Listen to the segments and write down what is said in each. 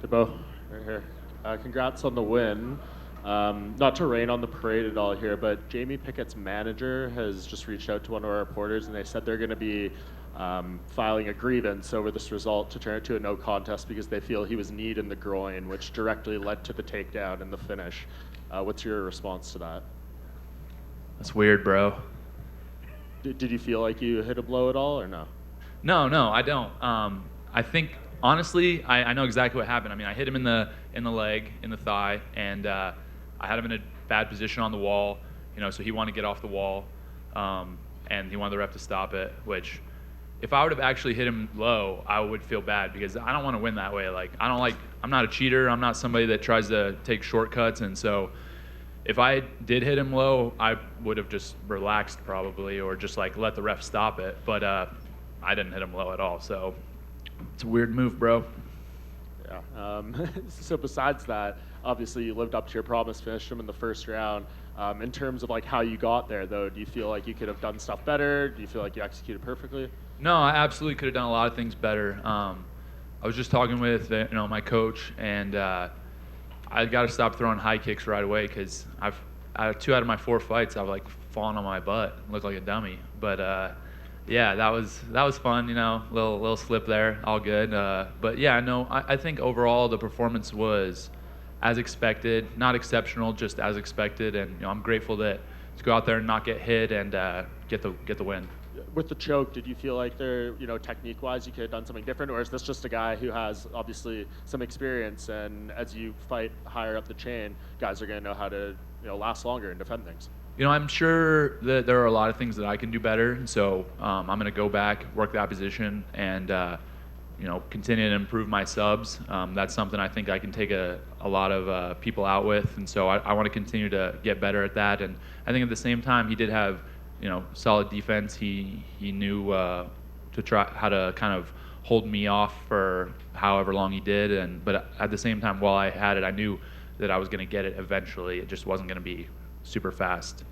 Hey, Bo, right here. Congrats on the win. Not to rain on the parade at all here, but Jamie Pickett's manager has just reached out to one of our reporters, and they said they're going to be filing a grievance over this result to turn it to a no contest because they feel he was kneed in the groin, which directly led to the takedown and the finish. What's your response to that? That's weird, bro. Did you feel like you hit a blow at all, or no? No, I don't. I think honestly, I know exactly what happened. I mean, I hit him in the leg, in the thigh, and I had him in a bad position on the wall. So he wanted to get off the wall, and he wanted the ref to stop it. Which, if I would have actually hit him low, I would feel bad because I don't want to win that way. I'm not a cheater. I'm not somebody that tries to take shortcuts, and so. If I did hit him low, I would have just relaxed probably, or just let the ref stop it. But I didn't hit him low at all, so it's a weird move, bro. Yeah. So besides that, obviously you lived up to your promise, finished him in the first round. In terms of how you got there, though, do you feel like you could have done stuff better? Do you feel like you executed perfectly? No, I absolutely could have done a lot of things better. I was just talking with my coach, and I got to stop throwing high kicks right away because I've 2 out of my 4 fights I've fallen on my butt, looked like a dummy. But yeah, that was fun, little slip there, all good. But yeah, no, I think overall the performance was as expected, not exceptional, just as expected, and I'm grateful to go out there and not get hit and get the win. With the choke, did you feel like there, technique-wise, you could have done something different, or is this just a guy who has obviously some experience, and as you fight higher up the chain, guys are going to know how to, last longer and defend things? I'm sure that there are a lot of things that I can do better, so I'm going to go back, work that position, and continue to improve my subs. That's something I think I can take a lot of people out with, and so I want to continue to get better at that. And I think at the same time, he did have solid defense. He knew to try how to kind of hold me off for however long he did, but at the same time, while I had it, I knew that I was going to get it eventually. It just wasn't going to be super fast.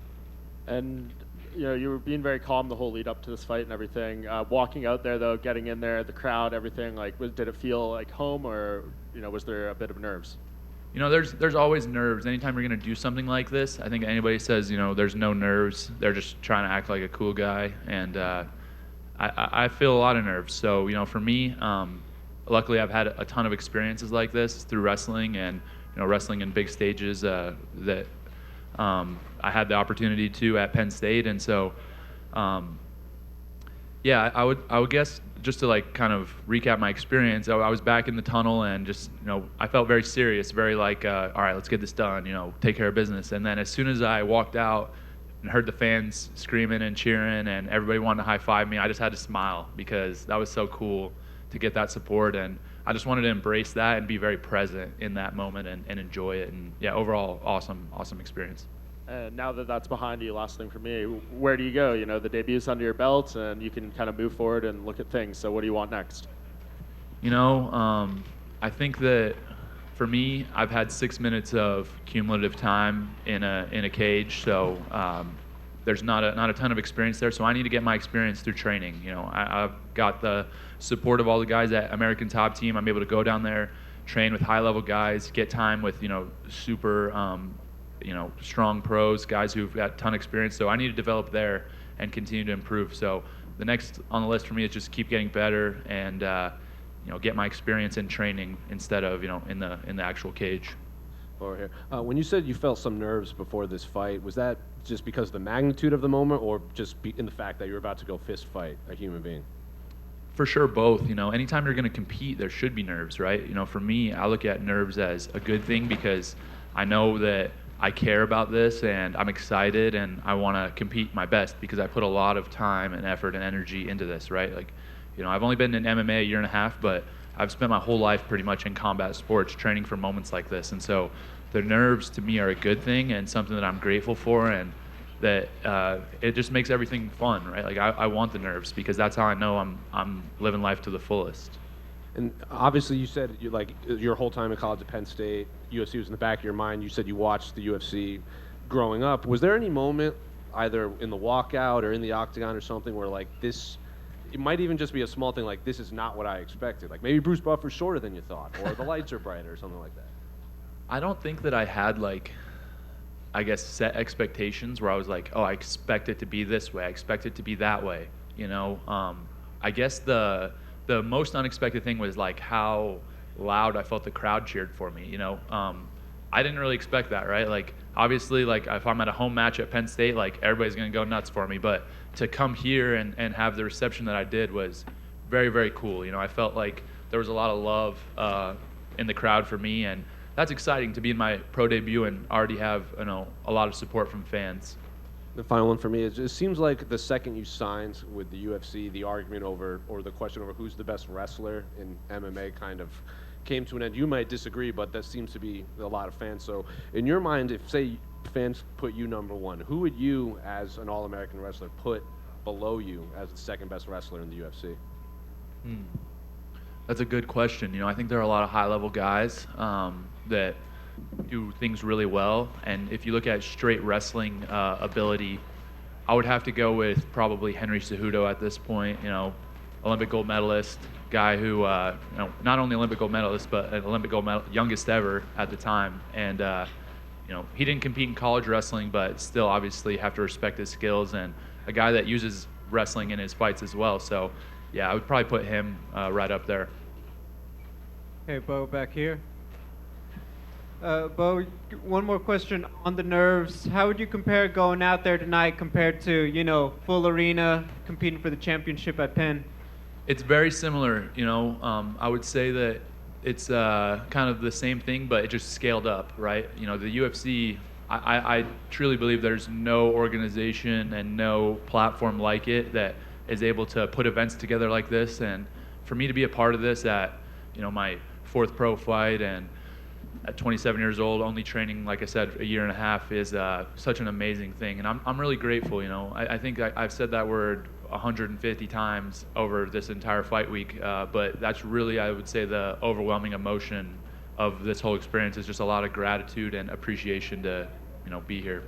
And you were being very calm the whole lead up to this fight and everything. Walking out there, though, getting in there, the crowd, everything, did it feel like home, or was there a bit of nerves? There's always nerves. Anytime you're going to do something like this, I think anybody says, there's no nerves. They're just trying to act like a cool guy. And I feel a lot of nerves. So, for me, luckily I've had a ton of experiences like this through wrestling and, wrestling in big stages that I had the opportunity to at Penn State. And so, yeah, I would guess just to kind of recap my experience, I was back in the tunnel and just, I felt very serious, very all right, let's get this done, take care of business. And then as soon as I walked out and heard the fans screaming and cheering and everybody wanted to high five me, I just had to smile because that was so cool to get that support. And I just wanted to embrace that and be very present in that moment and enjoy it. And yeah, overall, awesome experience. And now that that's behind you, last thing for me, where do you go? The debut's under your belt, and you can kind of move forward and look at things. So what do you want next? I think that for me, I've had 6 minutes of cumulative time in a cage, so there's not a ton of experience there. So I need to get my experience through training. I've got the support of all the guys at American Top Team. I'm able to go down there, train with high-level guys, get time with super strong pros, guys who've got a ton of experience. So I need to develop there and continue to improve. So the next on the list for me is just keep getting better and get my experience in training instead of in the actual cage. Over here. When you said you felt some nerves before this fight, was that just because of the magnitude of the moment, or just in the fact that you're about to go fist fight a human being? For sure, both. Anytime you're going to compete, there should be nerves, right? For me, I look at nerves as a good thing because I know that I care about this and I'm excited and I want to compete my best because I put a lot of time and effort and energy into this, right? I've only been in MMA a year and a half, but I've spent my whole life pretty much in combat sports training for moments like this. And so the nerves to me are a good thing and something that I'm grateful for, and that it just makes everything fun, right? I want the nerves because that's how I know I'm living life to the fullest. And obviously, you said your whole time in college at Penn State, UFC was in the back of your mind. You said you watched the UFC growing up. Was there any moment, either in the walkout or in the octagon or something, where this it might even just be a small thing like, this is not what I expected. Like maybe Bruce Buffer's shorter than you thought, or the lights are brighter, or something like that. I don't think that I had like, I guess, set expectations where I was like, oh, I expect it to be this way, I expect it to be that way. You know, I guess the most unexpected thing was like how loud I felt the crowd cheered for me. You know, I didn't really expect that, right? Like obviously, like if I'm at a home match at Penn State, like everybody's gonna go nuts for me. But to come here and have the reception that I did was very, very cool. You know, I felt like there was a lot of love in the crowd for me, and that's exciting to be in my pro debut and already have, you know, a lot of support from fans. The final one for me is, it seems like the second you signed with the UFC, the argument over, or the question over who's the best wrestler in MMA kind of came to an end. You might disagree, but that seems to be a lot of fans. So in your mind, if, say, fans put you number one, who would you, as an All-American wrestler, put below you as the second best wrestler in the UFC? That's a good question. You know, I think there are a lot of high-level guys that do things really well, and if you look at straight wrestling ability, I would have to go with probably Henry Cejudo at this point. You know, Olympic gold medalist, guy who, you know, not only Olympic gold medalist, but an Olympic gold medal, youngest ever at the time, and you know, he didn't compete in college wrestling, but still obviously have to respect his skills, and a guy that uses wrestling in his fights as well. So yeah, I would probably put him right up there. Hey, Bo, back here. Bo, one more question on the nerves. How would you compare going out there tonight compared to, you know, full arena, competing for the championship at Penn? It's very similar. You know, I would say that it's kind of the same thing, but it just scaled up, right? You know, the UFC, I truly believe there's no organization and no platform like it that is able to put events together like this. And for me to be a part of this at, you know, my fourth pro fight and at 27 years old, only training, like I said, a year and a half is such an amazing thing. And I'm really grateful, you know. I think I've said that word 150 times over this entire fight week, but that's really, I would say, the overwhelming emotion of this whole experience is just a lot of gratitude and appreciation to, you know, be here.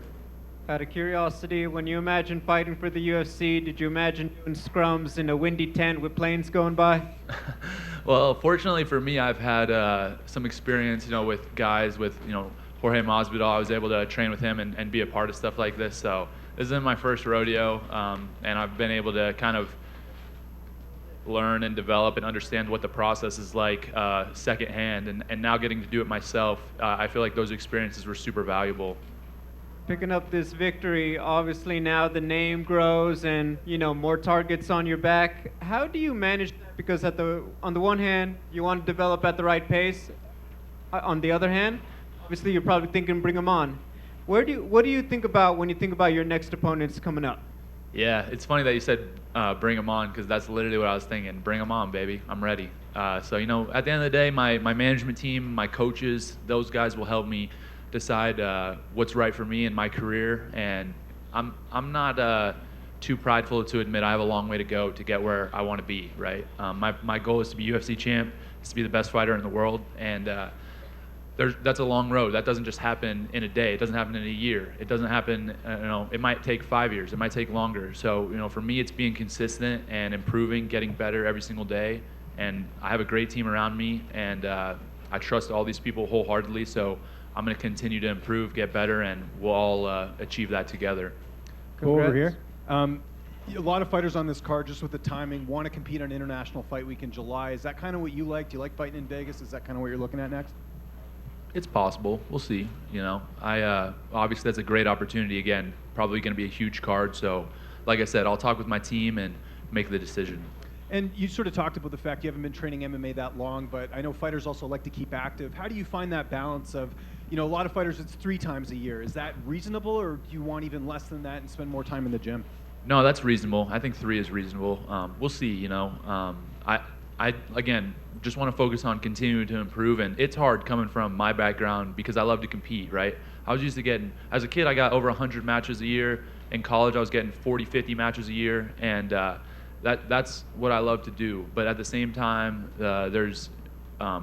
Out of curiosity, when you imagine fighting for the UFC, did you imagine doing scrums in a windy tent with planes going by? Well, fortunately for me, I've had some experience, you know, with guys with, you know, Jorge Masvidal. I was able to train with him and be a part of stuff like this. So this isn't my first rodeo, and I've been able to kind of learn and develop and understand what the process is like secondhand. And now getting to do it myself, I feel like those experiences were super valuable. Picking up this victory, obviously now the name grows and, you know, more targets on your back. How do you manage that? Because on the one hand, you want to develop at the right pace. On the other hand, obviously you're probably thinking bring them on. What do you think about when you think about your next opponents coming up? Yeah, it's funny that you said bring them on, because that's literally what I was thinking. Bring them on, baby. I'm ready. So, you know, at the end of the day, my management team, my coaches, those guys will help me decide what's right for me in my career, and I'm not too prideful to admit I have a long way to go to get where I want to be, right? My goal is to be UFC champ, is to be the best fighter in the world, and that's a long road. That doesn't just happen in a day. It doesn't happen in a year. It doesn't happen, you know, it might take 5 years. It might take longer. So, you know, for me, it's being consistent and improving, getting better every single day, and I have a great team around me, and I trust all these people wholeheartedly, so I'm going to continue to improve, get better, and we'll all achieve that together. Go over here. A lot of fighters on this card, just with the timing, want to compete on International Fight Week in July. Is that kind of what you like? Do you like fighting in Vegas? Is that kind of what you're looking at next? It's possible. We'll see. You know, obviously that's a great opportunity. Again, probably going to be a huge card. So, like I said, I'll talk with my team and make the decision. And you sort of talked about the fact you haven't been training MMA that long, but I know fighters also like to keep active. How do you find that balance of, you know, a lot of fighters, it's 3 times a year. Is that reasonable, or do you want even less than that and spend more time in the gym? No, that's reasonable. I think 3 is reasonable. We'll see, you know. I again, just want to focus on continuing to improve, and it's hard coming from my background because I love to compete, right? I was used to getting, as a kid, I got over 100 matches a year. In college, I was getting 40, 50 matches a year, and that's what I love to do. But at the same time, this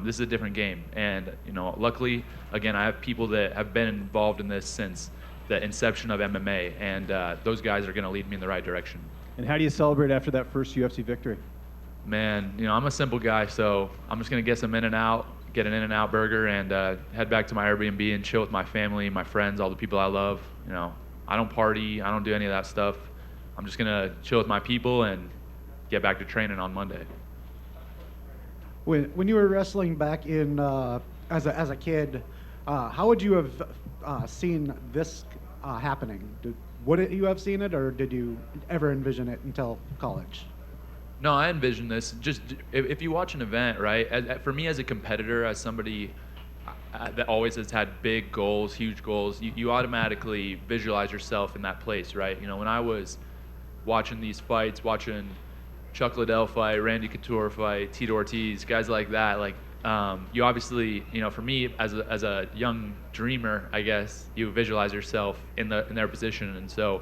is a different game, and you know, luckily, again, I have people that have been involved in this since the inception of MMA, and those guys are going to lead me in the right direction. And how do you celebrate after that first UFC victory? Man, I'm a simple guy, so I'm just gonna get some In-N-Out, get an In-N-Out burger, and head back to my Airbnb and chill with my family, my friends, all the people I love. I don't party, I don't do any of that stuff. I'm just gonna chill with my people and get back to training on Monday. When you were wrestling back in as a kid, how would you have seen this happening? Would you have seen it, or did you ever envision it until college? No, I envision this. Just if you watch an event, right? For me as a competitor, as somebody that always has had big goals, huge goals, you automatically visualize yourself in that place, right? When I was watching these fights, watching Chuck Liddell fight, Randy Couture fight, Tito Ortiz, guys like that, you obviously, for me as a young dreamer, I guess, you visualize yourself in their position, and so.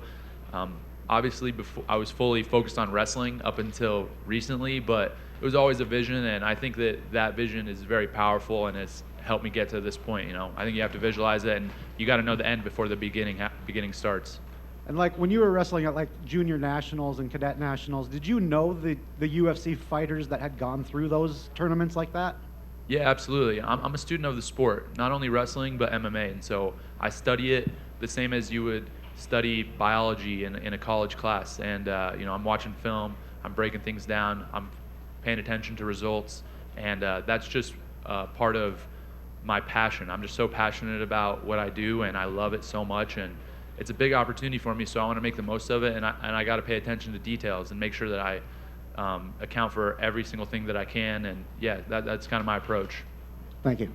Obviously, before I was fully focused on wrestling up until recently, but it was always a vision, and I think that vision is very powerful and has helped me get to this point. I think you have to visualize it, and you got to know the end before the beginning starts. And when you were wrestling at junior nationals and cadet nationals, did you know the UFC fighters that had gone through those tournaments like that? Yeah, absolutely. I'm a student of the sport, not only wrestling but MMA, and so I study it the same as you would study biology in a college class, and I'm watching film, I'm breaking things down, I'm paying attention to results, and that's just part of my passion. I'm just so passionate about what I do, and I love it so much, and it's a big opportunity for me, so I want to make the most of it, and I got to pay attention to details and make sure that I account for every single thing that I can, and yeah, that's kind of my approach. Thank you.